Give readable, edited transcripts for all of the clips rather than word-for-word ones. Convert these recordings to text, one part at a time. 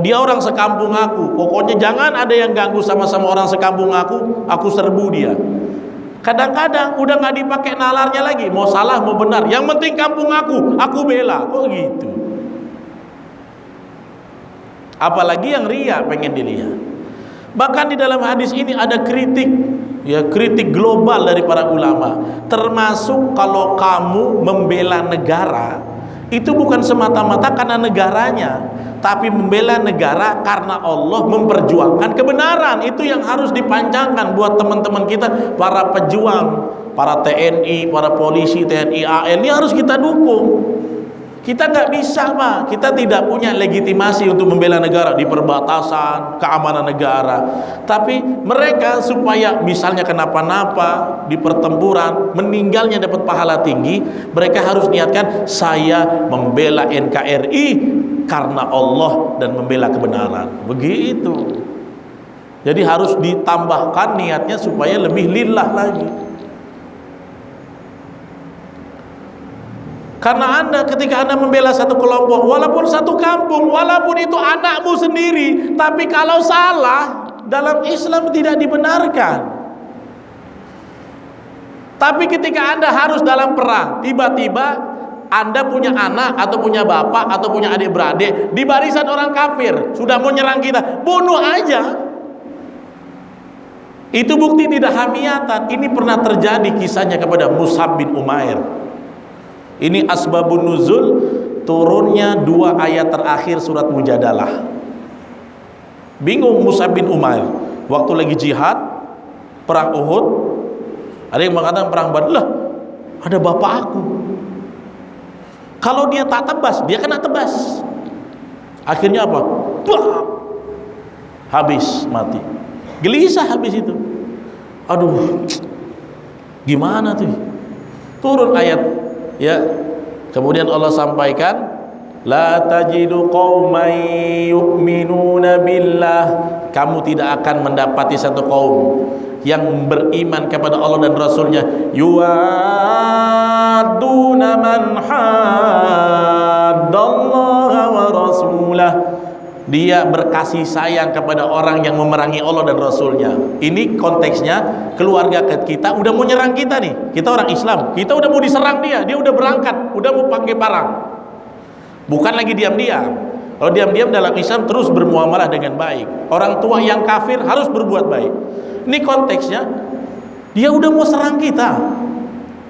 Dia orang sekampung aku, pokoknya jangan ada yang ganggu sama-sama orang sekampung aku serbu dia. Kadang-kadang udah nggak dipakai nalarnya lagi, mau salah mau benar, yang penting kampung aku bela. Kok gitu? Apalagi yang ria pengen dilihat. Bahkan di dalam hadis ini ada kritik, ya, kritik global dari para ulama, termasuk kalau kamu membela negara itu bukan semata-mata karena negaranya, tapi membela negara karena Allah memperjuangkan kebenaran. Itu yang harus dipanjangkan buat teman-teman kita, para pejuang, para TNI, para polisi, TNI AL, ini harus kita dukung. Kita nggak bisa, Pak. Kita tidak punya legitimasi untuk membela negara di perbatasan, keamanan negara. Tapi mereka supaya misalnya kenapa-napa di pertempuran, meninggalnya dapat pahala tinggi, mereka harus niatkan saya membela NKRI karena Allah dan membela kebenaran. Begitu. Jadi harus ditambahkan niatnya supaya lebih lillah lagi. Karena ketika anda membela satu kelompok, walaupun satu kampung, walaupun itu anakmu sendiri, tapi kalau salah dalam Islam tidak dibenarkan. Tapi ketika anda harus dalam perang, tiba-tiba anda punya anak atau punya bapak atau punya adik-beradik di barisan orang kafir, sudah mau nyerang kita, bunuh aja. Itu bukti tidak hamiatan. Ini pernah terjadi kisahnya kepada Mus'ab bin Umair. Ini asbabun nuzul turunnya 2 ayat terakhir surat Mujadalah. Bingung Mus'ab bin Umair waktu lagi jihad perang Uhud, ada yang mengatakan perang Badar, lah ada bapak aku, kalau dia tak tebas dia kena tebas. Akhirnya apa? Bah! Habis, mati. Gelisah habis itu. Aduh, gimana tuh? Turun ayat, ya, kemudian Allah sampaikan, la tajidu qauman yu'minuna billah, kamu tidak akan mendapati satu kaum yang beriman kepada Allah dan Rasulnya, yu'aduna man haddallaha wa rasulah, dia berkasih sayang kepada orang yang memerangi Allah dan Rasulnya. Ini konteksnya keluarga kita udah mau nyerang kita nih, kita orang Islam, kita udah mau diserang dia udah berangkat, udah mau pakai parang. Bukan lagi diam-diam. Kalau diam-diam dalam Islam terus bermuamalah dengan baik. Orang tua yang kafir harus berbuat baik. Ini konteksnya, dia udah mau serang kita,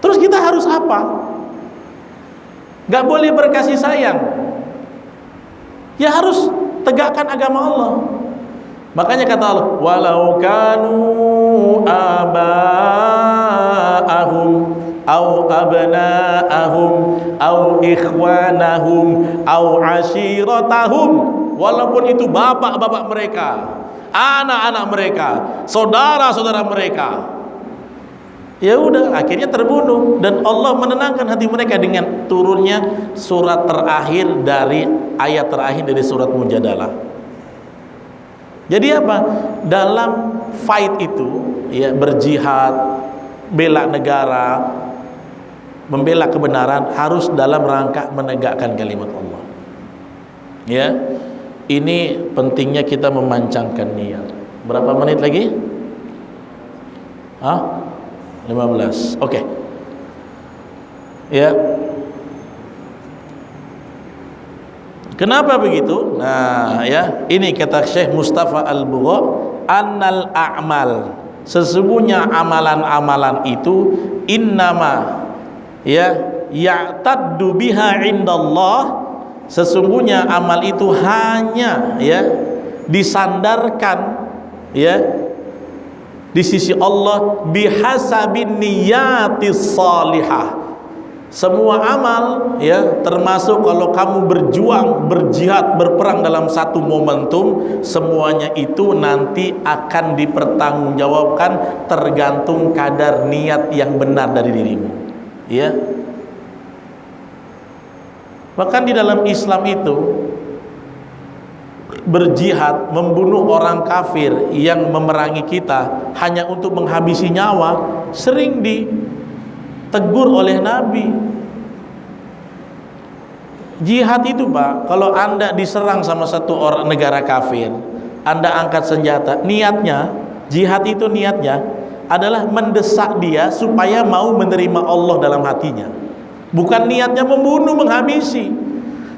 terus kita harus apa? Gak boleh berkasih sayang, ya harus tegakkan agama Allah. Makanya kata Allah, walau kanu aba'ahum au abna'ahum au ikhwanahum au ashiratahum, walaupun itu bapak-bapak mereka, anak-anak mereka, saudara-saudara mereka, ya udah akhirnya terbunuh. Dan Allah menenangkan hati mereka dengan turunnya surat terakhir dari ayat terakhir dari surat Mujadalah. Jadi apa? Dalam fight itu, ya, berjihad, bela negara, membela kebenaran, harus dalam rangka menegakkan kalimat Allah. Ya, ini pentingnya kita memancangkan niat. Berapa menit lagi? 15. Oke. Ya. Kenapa begitu? Nah, ya, ini kata Syekh Mustafa Al-Bugha, annal a'mal, sesungguhnya amalan-amalan itu innama, ya, ya'taddu biha indallah, sesungguhnya amal itu hanya, ya, disandarkan, ya, di sisi Allah bihasabin niyatis salihah. Semua amal, ya, termasuk kalau kamu berjuang, berjihad, berperang dalam satu momentum, semuanya itu nanti akan dipertanggungjawabkan tergantung kadar niat yang benar dari dirimu, ya. Bahkan di dalam Islam itu berjihad, membunuh orang kafir yang memerangi kita hanya untuk menghabisi nyawa, sering ditegur oleh Nabi. Jihad itu Pak, kalau Anda diserang sama satu orang negara kafir, Anda angkat senjata, niatnya, jihad itu niatnya adalah mendesak dia supaya mau menerima Allah dalam hatinya. Bukan niatnya membunuh, menghabisi.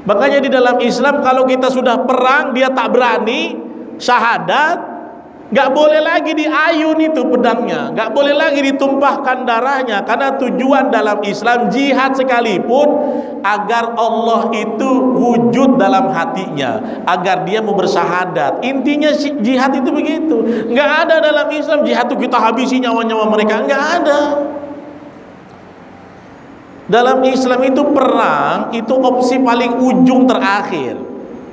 Makanya di dalam Islam kalau kita sudah perang, dia tak berani, syahadat, nggak boleh lagi diayun itu pedangnya, nggak boleh lagi ditumpahkan darahnya, karena tujuan dalam Islam jihad sekalipun agar Allah itu wujud dalam hatinya, agar dia mau bersyahadat. Intinya jihad itu begitu. Nggak ada dalam Islam jihad itu kita habisi nyawa-nyawa mereka, nggak ada. Dalam Islam itu perang itu opsi paling ujung terakhir.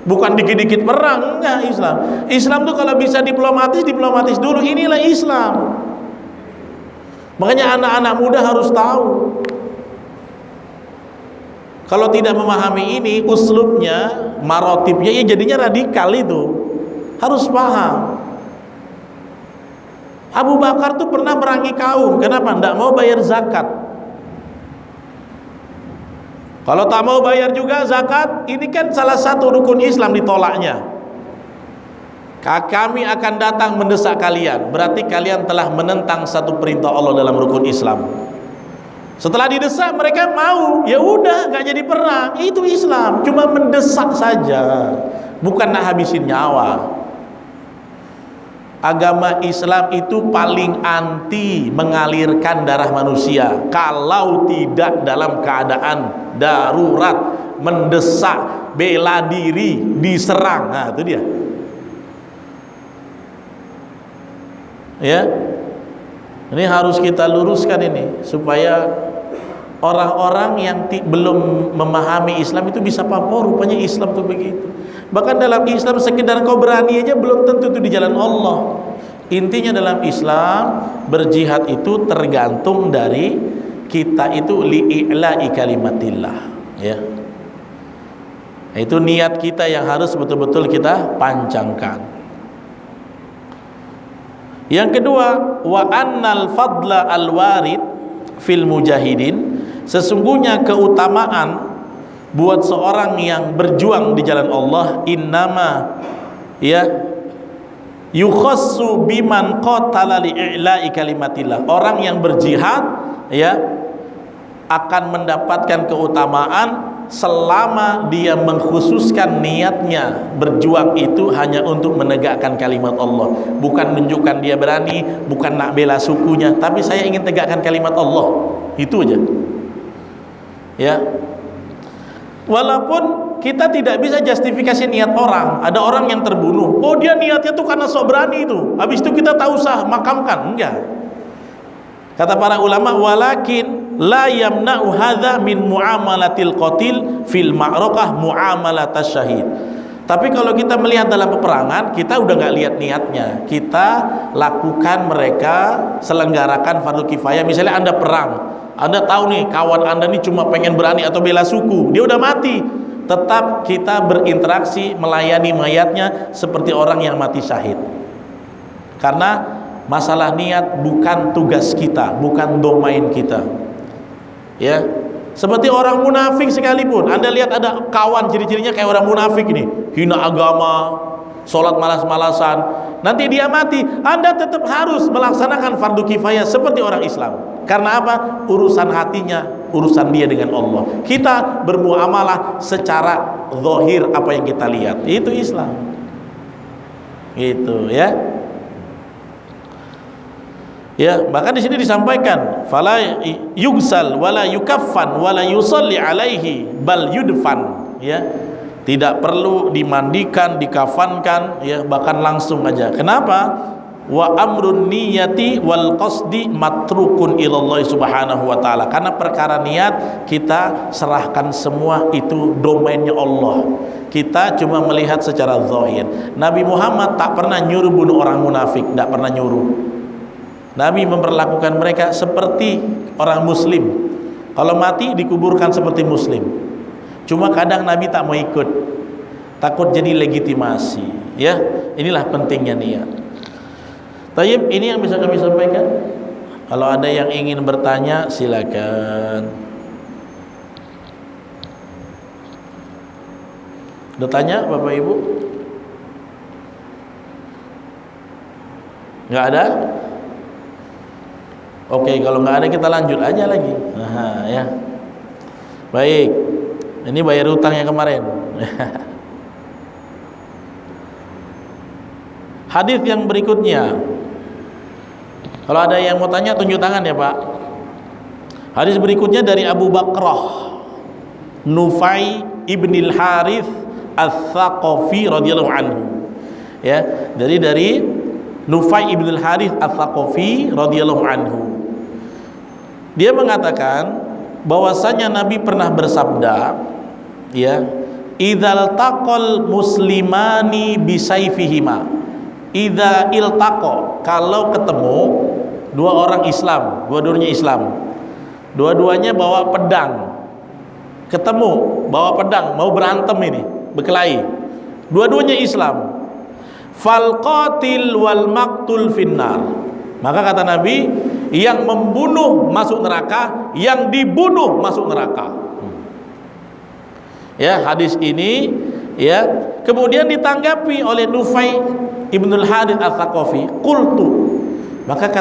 Bukan dikit-dikit perang, enggak Islam. Islam tuh kalau bisa diplomatis, diplomatis dulu. Inilah Islam. Makanya anak-anak muda harus tahu. Kalau tidak memahami ini, uslubnya, marotibnya, ya jadinya radikal itu. Harus paham. Abu Bakar tuh pernah merangi kaum. Kenapa? Tidak mau bayar zakat. Kalau tak mau bayar juga zakat, ini kan salah satu rukun Islam ditolaknya. Kami akan datang mendesak kalian, berarti kalian telah menentang satu perintah Allah dalam rukun Islam. Setelah didesak mereka mau, ya udah nggak jadi perang. Itu Islam, cuma mendesak saja, bukan nak habisin nyawa. Agama Islam itu paling anti mengalirkan darah manusia kalau tidak dalam keadaan darurat, mendesak, bela diri, diserang. Nah, itu dia. Ya. Ini harus kita luruskan ini supaya orang-orang yang belum memahami Islam itu bisa paham, oh rupanya Islam itu begitu. Bahkan dalam Islam sekedar kau berani aja belum tentu itu di jalan Allah. Intinya dalam Islam berjihad itu tergantung dari kita itu li'i'la'i kalimatillah, ya. Itu niat kita yang harus betul-betul kita pancangkan. Yang kedua, wa annal fadla al-warid fil mujahidin, sesungguhnya keutamaan buat seorang yang berjuang di jalan Allah, innama ya yukhassu biman qatala li'i'la'i kalimatillah. Orang yang berjihad ya akan mendapatkan keutamaan selama dia mengkhususkan niatnya berjuang itu hanya untuk menegakkan kalimat Allah, bukan menunjukkan dia berani, bukan nak bela sukunya, tapi saya ingin tegakkan kalimat Allah. Itu aja. Ya. Walaupun kita tidak bisa justifikasi niat orang. Ada orang yang terbunuh, oh dia niatnya tuh karena sok berani itu, habis itu kita tak usah makamkan. Enggak. Kata para ulama, walakin la yamna'u hadza min muamalatil qatil fil ma'rakah muamalatas syahid. Tapi kalau kita melihat dalam peperangan, kita udah nggak lihat niatnya. Kita lakukan, mereka selenggarakan fardu kifayah. Misalnya Anda perang, Anda tahu nih kawan Anda nih cuma pengen berani atau bela suku, dia udah mati. Tetap kita berinteraksi, melayani mayatnya seperti orang yang mati syahid. Karena masalah niat bukan tugas kita, bukan domain kita. Ya, seperti orang munafik sekalipun, Anda lihat ada kawan ciri-cirinya kayak orang munafik ini, hina agama, sholat malas-malasan, nanti dia mati, Anda tetap harus melaksanakan fardu kifayah seperti orang Islam. Karena apa? Urusan hatinya, urusan dia dengan Allah. Kita bermuamalah secara zahir apa yang kita lihat. Itu Islam. Gitu ya. Ya, bahkan di sini disampaikan, fala yugsal wala yukaffan wala yusalli alaihi bal yudfan, ya. Tidak perlu dimandikan, dikafankan, ya, bahkan langsung aja. Kenapa? Wa amrun niyati wal qasdi matrukun ilallah subhanahu wa ta'ala. Karena perkara niat kita serahkan semua, itu domainnya Allah. Kita cuma melihat secara zahir. Nabi Muhammad tak pernah nyuruh bunuh orang munafik, tak pernah nyuruh. Nabi memperlakukan mereka seperti orang muslim. Kalau mati dikuburkan seperti muslim. Cuma kadang Nabi tak mau ikut, takut jadi legitimasi. Ya, inilah pentingnya niat. Tayyib, ini yang bisa kami sampaikan. Kalau ada yang ingin bertanya silakan. Udah tanya Bapak Ibu? Nggak ada? Oke, kalau nggak ada kita lanjut aja lagi. Nah, ya. Baik. Ini bayar utang yang kemarin. Hadis yang berikutnya. Kalau ada yang mau tanya tunjuk tangan ya, Pak. Hadis berikutnya dari Abu Bakrah Nufai ibnil Harith Ats-Tsaqafi radhiyallahu anhu. Ya, dari Nufai ibnil Harith Ats-Tsaqafi radhiyallahu anhu. Dia mengatakan bahwasanya Nabi pernah bersabda, ya, idzal taqal muslimani bisayfihima. Idza iltaqa, kalau ketemu dua orang Islam, dua-duanya Islam, dua-duanya bawa pedang, ketemu bawa pedang mau berantem ini, berkelahi, dua-duanya Islam, fal qatil wal maqtul finnar, maka kata Nabi, yang membunuh masuk neraka, yang dibunuh masuk neraka. Ya, hadis ini ya kemudian ditanggapi oleh Nufai Ibnul Harith Ats-Tsaqafi, qultu, maka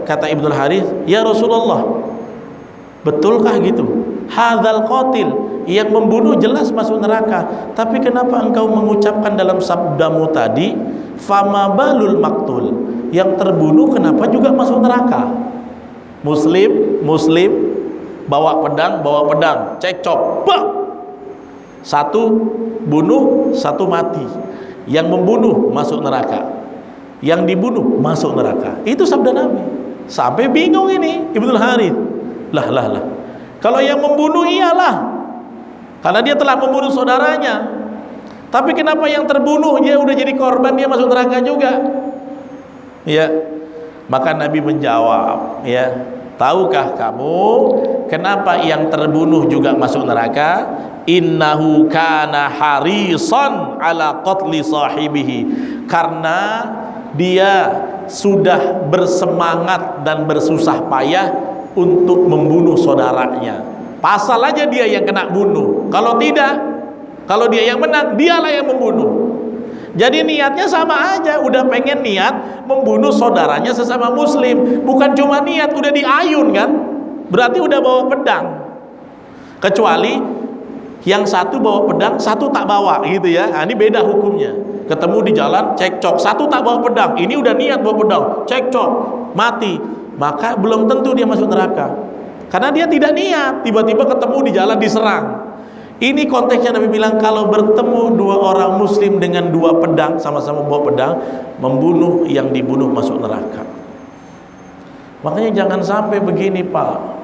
kata Ibnul Harith, ya Rasulullah, betulkah gitu? Hadzal qatil, yang membunuh jelas masuk neraka, tapi kenapa engkau mengucapkan dalam sabdamu tadi fama balul maktul, yang terbunuh kenapa juga masuk neraka? Muslim bawa pedang cekcok, bah! Satu bunuh, satu mati. Yang membunuh masuk neraka, yang dibunuh masuk neraka. Itu sabda Nabi. Sampai bingung ini Ibnul Harith. Lah. Kalau yang membunuh iyalah, karena dia telah membunuh saudaranya. Tapi kenapa yang terbunuh dia udah jadi korban, dia masuk neraka juga? Ya. Maka Nabi menjawab, ya, tahukah kamu kenapa yang terbunuh juga masuk neraka? Innahu kana harisan ala qatli sahibihi, karena dia sudah bersemangat dan bersusah payah untuk membunuh saudaranya. Pasal aja dia yang kena bunuh. Kalau tidak, kalau dia yang menang, dialah yang membunuh. Jadi niatnya sama aja, udah pengen niat membunuh saudaranya sesama muslim. Bukan cuma niat, udah diayun kan, berarti udah bawa pedang. Kecuali yang satu bawa pedang, satu tak bawa, gitu ya. Nah, ini beda hukumnya. Ketemu di jalan cekcok, satu tak bawa pedang, ini udah niat bawa pedang, cekcok, mati, maka belum tentu dia masuk neraka, karena dia tidak niat. Tiba-tiba ketemu di jalan diserang. Ini konteksnya Nabi bilang, kalau bertemu dua orang muslim dengan dua pedang, sama-sama bawa pedang, membunuh yang dibunuh masuk neraka. Makanya jangan sampai begini, Pak.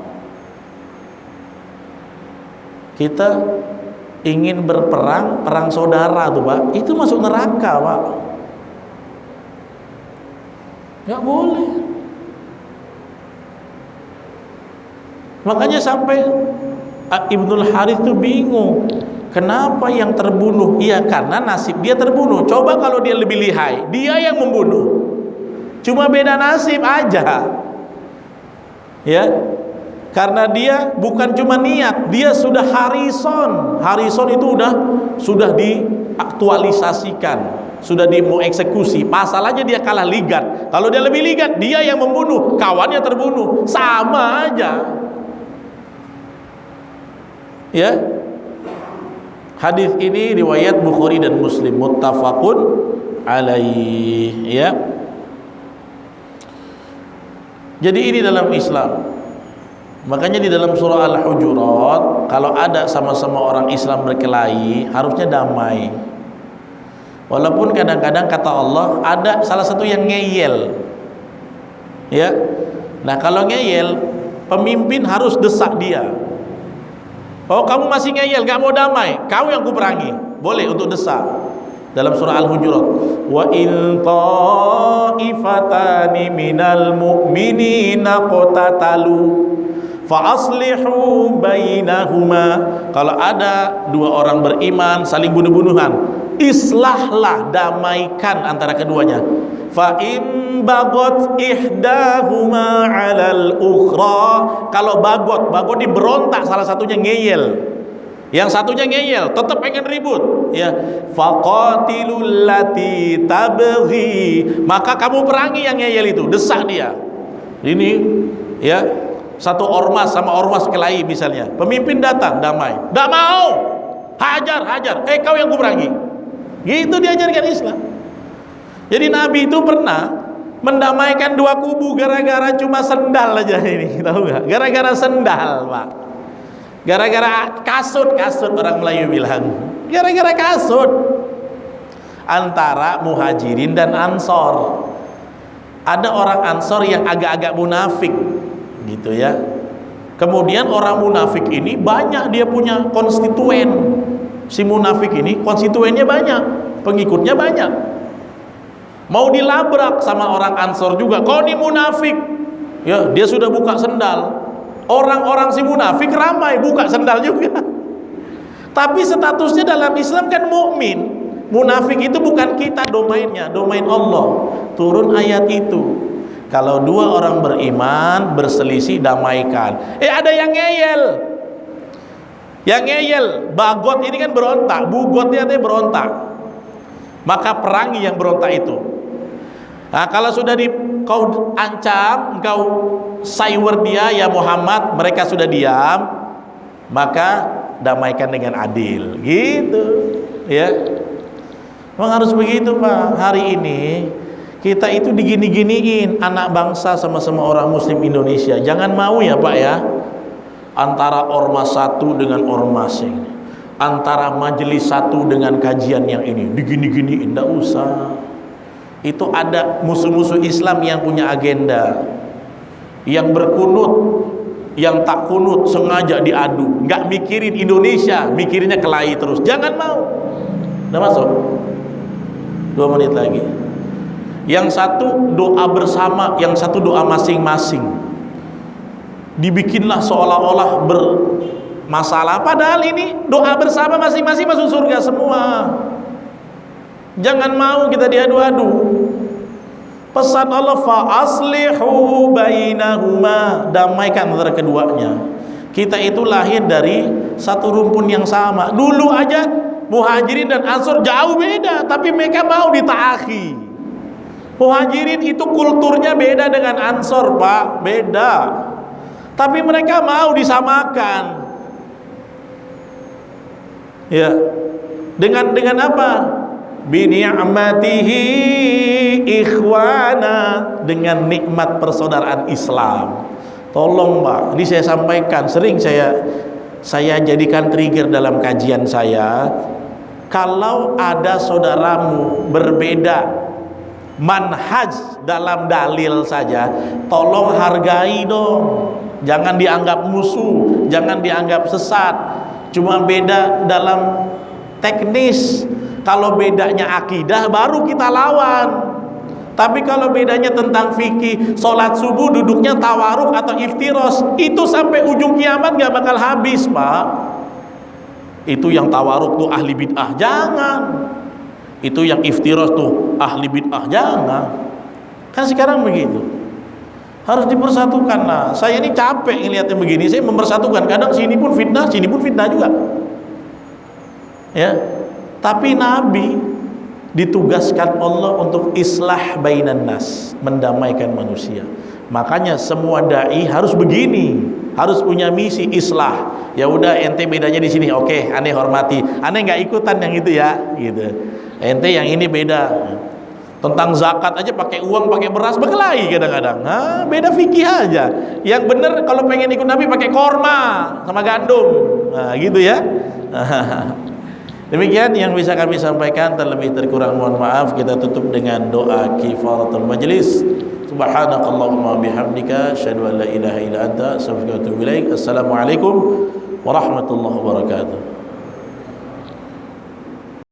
Kita ingin berperang, perang saudara tuh, Pak, itu masuk neraka, Pak. Nggak boleh. Makanya sampai Ibnul Harith tuh bingung, kenapa yang terbunuh? Iya, karena nasib dia terbunuh. Coba kalau dia lebih lihai, dia yang membunuh, cuma beda nasib aja, ya. Karena dia bukan cuma niat, dia sudah harison. Harison itu sudah diaktualisasikan, sudah mau eksekusi. Pasal aja dia kalah ligat. Kalau dia lebih ligat, dia yang membunuh, kawannya terbunuh, sama aja. Ya. Hadis ini riwayat Bukhari dan Muslim, muttafaqun alaih, ya. Jadi ini dalam Islam. Makanya di dalam surah Al-Hujurat, kalau ada sama-sama orang Islam berkelahi, harusnya damai. Walaupun kadang-kadang kata Allah, ada salah satu yang ngeyel, ya. Nah, kalau ngeyel, pemimpin harus desak dia. Oh, kamu masih ngeyel, gak mau damai, kau yang kuperangi, boleh untuk desak. Dalam surah Al-Hujurat, wa in ta'ifatani minal mu'minina qatatalu fa aslihu bainahuma. Kalau ada dua orang beriman saling bunuh-bunuhan, islahlah, damaikan antara keduanya. Fa in bagot ihdahuma 'alal ukhra, kalau bagot diberontak, salah satunya ngeyel, Yang satunya ngeyel, tetap pengen ribut. Ya, faqatilul lati tabghi, maka kamu perangi yang ngeyel itu, desak dia. Ini ya, satu ormas sama ormas kelahi misalnya. Pemimpin datang damai, enggak mau. Hajar. Kau yang kuperangi. Gitu diajarkan Islam. Jadi Nabi itu pernah mendamaikan dua kubu gara-gara cuma sendal aja ini, tahu nggak? Gara-gara sendal, Pak. Gara-gara kasut orang Melayu bilang. Gara-gara kasut. Antara Muhajirin dan Ansor. Ada orang Ansor yang agak-agak munafik, gitu ya. Kemudian orang munafik ini banyak dia punya konstituen. Si munafik ini konstituennya banyak, pengikutnya banyak. Mau dilabrak sama orang Ansor juga. Kau ini munafik. Ya, dia sudah buka sendal. Orang-orang si munafik ramai buka sendal juga. Tapi statusnya dalam Islam kan mukmin. Munafik itu bukan kita domainnya, domain Allah. Turun ayat itu. Kalau dua orang beriman berselisih, damaikan. Ada yang ngeyel. Yang ngeyel, bagot ini kan berontak, bugotnya dia berontak. Maka perangi yang berontak itu. Nah, kalau sudah kau ancam, kau sayur dia, ya Muhammad, mereka sudah diam, maka damaikan dengan adil. Gitu, ya. Memang harus begitu, Pak. Hari ini kita itu digini-giniin, anak bangsa sama-sama orang Muslim Indonesia. Jangan mau ya, Pak ya. Antara ormas satu dengan ormas ini, antara majelis satu dengan kajian yang ini, digini-giniin, enggak usah. Itu ada musuh-musuh Islam yang punya agenda, yang berkunut, yang tak kunut sengaja diadu, nggak mikirin Indonesia, mikirinnya kelahi terus. Jangan mau. Udah masuk 2 menit lagi. Yang satu doa bersama, yang satu doa masing-masing. Dibikinlah seolah-olah bermasalah, padahal ini doa bersama masing-masing masuk surga semua. Jangan mau kita diadu-adu. Pesan Allah, fa aslihu bainahuma, damaikan antara keduanya. Kita itu lahir dari satu rumpun yang sama. Dulu aja Muhajirin dan Ansor jauh beda, tapi mereka mau ditaati. Muhajirin itu kulturnya beda dengan Ansor, Pak, beda. Tapi mereka mau disamakan. Ya. Dengan apa? Bi ni'matihi ikhwana, dengan nikmat persaudaraan Islam. Tolong, Pak, ini saya sampaikan, sering saya jadikan trigger dalam kajian saya. Kalau ada saudaramu berbeda manhaj dalam dalil saja, tolong hargai dong. Jangan dianggap musuh, jangan dianggap sesat. Cuma beda dalam teknis. Kalau bedanya akidah baru kita lawan. Tapi kalau bedanya tentang fikih, sholat subuh duduknya tawaruk atau iftiros, itu sampai ujung kiamat gak bakal habis, Pak. Itu yang tawaruk tuh ahli bid'ah, jangan. Itu yang iftiros tuh ahli bid'ah, jangan. Kan sekarang begitu. Harus dipersatukan. Nah, saya ini capek ngeliatnya begini. Saya mempersatukan. Kadang sini pun fitnah juga. Ya. Tapi Nabi ditugaskan Allah untuk islah bainan nas, mendamaikan manusia. Makanya semua dai harus begini, harus punya misi islah. Ya udah, ente bedanya di sini, oke, aneh hormati. Aneh nggak ikutan yang itu ya, gitu. Ente yang ini beda. Tentang zakat aja pakai uang, pakai beras, berkelahi kadang-kadang. Beda fikih aja. Yang bener kalau pengen ikut Nabi pakai korma sama gandum. Nah, gitu ya. Demikian yang bisa kami sampaikan, terlebih terkurang mohon maaf. Kita tutup dengan doa kifaratul majlis. Subhanakallahumma bihamdika asyhadu an la ilaha illa anta astaghfiruka wa atubu ilaik. Assalamualaikum warahmatullahi wabarakatuh.